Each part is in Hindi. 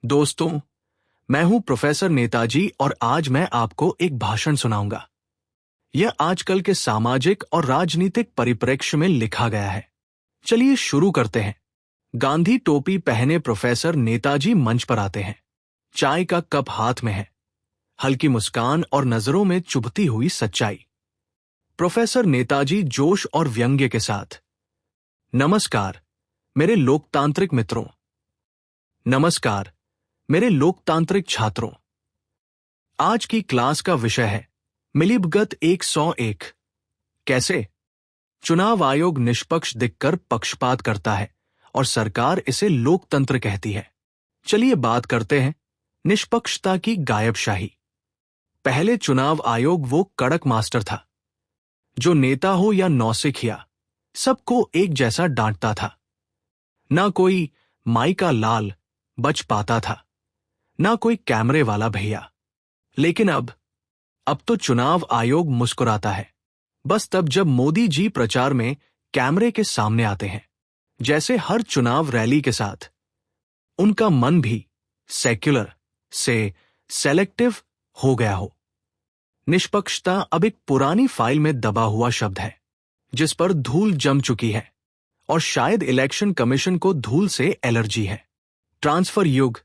दोस्तों, मैं हूं प्रोफेसर नेताजी और आज मैं आपको एक भाषण सुनाऊंगा। यह आजकल के सामाजिक और राजनीतिक परिप्रेक्ष्य में लिखा गया है। चलिए शुरू करते हैं। गांधी टोपी पहने प्रोफेसर नेताजी मंच पर आते हैं। चाय का कप हाथ में है, हल्की मुस्कान और नजरों में चुभती हुई सच्चाई। प्रोफेसर नेताजी जोश और व्यंग्य के साथ, नमस्कार मेरे लोकतांत्रिक मित्रों, नमस्कार मेरे लोकतांत्रिक छात्रों। आज की क्लास का विषय है मिलीभगत 101। कैसे चुनाव आयोग निष्पक्ष दिखकर पक्षपात करता है और सरकार इसे लोकतंत्र कहती है। चलिए बात करते हैं निष्पक्षता की गायबशाही। पहले चुनाव आयोग वो कड़क मास्टर था जो नेता हो या नौसिखिया सबको एक जैसा डांटता था। ना कोई माई का लाल बच पाता था, ना कोई कैमरे वाला भैया। लेकिन अब तो चुनाव आयोग मुस्कुराता है बस तब जब मोदी जी प्रचार में कैमरे के सामने आते हैं। जैसे हर चुनाव रैली के साथ उनका मन भी सेक्युलर से सेलेक्टिव हो गया हो। निष्पक्षता अब एक पुरानी फाइल में दबा हुआ शब्द है जिस पर धूल जम चुकी है और शायद इलेक्शन कमीशन को धूल से एलर्जी है। ट्रांसफर युग,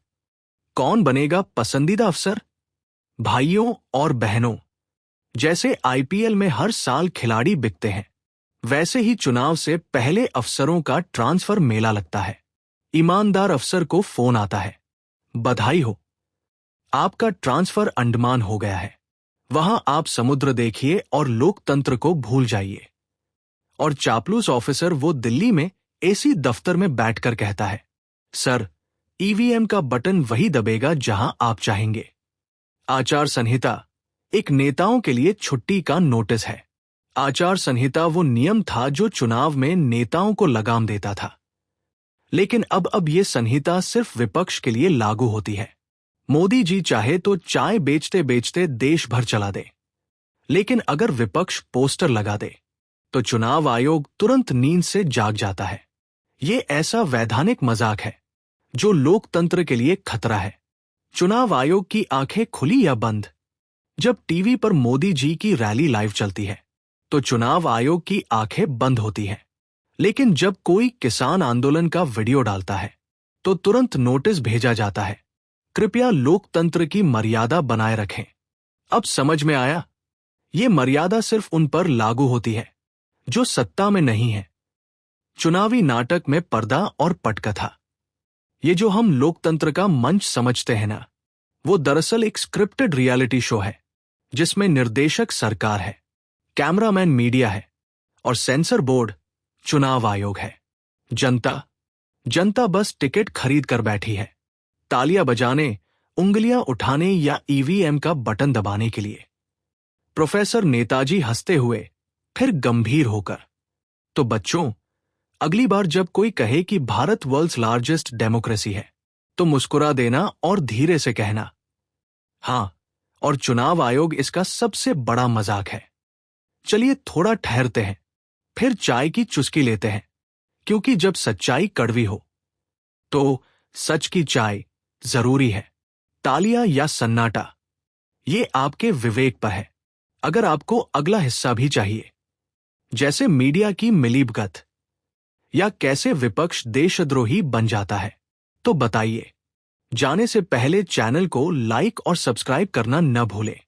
कौन बनेगा पसंदीदा अफसर? भाइयों और बहनों, जैसे आईपीएल में हर साल खिलाड़ी बिकते हैं, वैसे ही चुनाव से पहले अफसरों का ट्रांसफर मेला लगता है। ईमानदार अफसर को फोन आता है, बधाई हो, आपका ट्रांसफर अंडमान हो गया है। वहां आप समुद्र देखिए और लोकतंत्र को भूल जाइए। और चापलूस ऑफिसर वो दिल्ली में एसी दफ्तर में बैठकर कहता है, सर ईवीएम का बटन वही दबेगा जहां आप चाहेंगे। आचार संहिता एक नेताओं के लिए छुट्टी का नोटिस है। आचार संहिता वो नियम था जो चुनाव में नेताओं को लगाम देता था। लेकिन अब ये संहिता सिर्फ विपक्ष के लिए लागू होती है। मोदी जी चाहे तो चाय बेचते बेचते देश भर चला दे, लेकिन अगर विपक्ष पोस्टर लगा दे तो चुनाव आयोग तुरंत नींद से जाग जाता है। ये ऐसा वैधानिक मजाक है जो लोकतंत्र के लिए खतरा है। चुनाव आयोग की आंखें खुली या बंद? जब टीवी पर मोदी जी की रैली लाइव चलती है तो चुनाव आयोग की आंखें बंद होती हैं। लेकिन जब कोई किसान आंदोलन का वीडियो डालता है तो तुरंत नोटिस भेजा जाता है, कृपया लोकतंत्र की मर्यादा बनाए रखें। अब समझ में आया? ये मर्यादा सिर्फ उन पर लागू होती है जो सत्ता में नहीं है। चुनावी नाटक में पर्दा और पटकथा, ये जो हम लोकतंत्र का मंच समझते हैं ना, वो दरअसल एक स्क्रिप्टेड रियलिटी शो है जिसमें निर्देशक सरकार है, कैमरामैन मीडिया है और सेंसर बोर्ड चुनाव आयोग है। जनता बस टिकट खरीद कर बैठी है, तालियां बजाने, उंगलियां उठाने या ईवीएम का बटन दबाने के लिए। प्रोफेसर नेताजी हंसते हुए फिर गंभीर होकर, तो बच्चों, अगली बार जब कोई कहे कि भारत वर्ल्ड्स लार्जेस्ट डेमोक्रेसी है तो मुस्कुरा देना और धीरे से कहना, हां, और चुनाव आयोग इसका सबसे बड़ा मजाक है। चलिए थोड़ा ठहरते हैं, फिर चाय की चुस्की लेते हैं, क्योंकि जब सच्चाई कड़वी हो तो सच की चाय जरूरी है। तालियां या सन्नाटा, ये आपके विवेक पर है। अगर आपको अगला हिस्सा भी चाहिए, जैसे मीडिया की मिलीभगत या कैसे विपक्ष देशद्रोही बन जाता है, तो बताइए। जाने से पहले चैनल को लाइक और सब्सक्राइब करना न भूलें।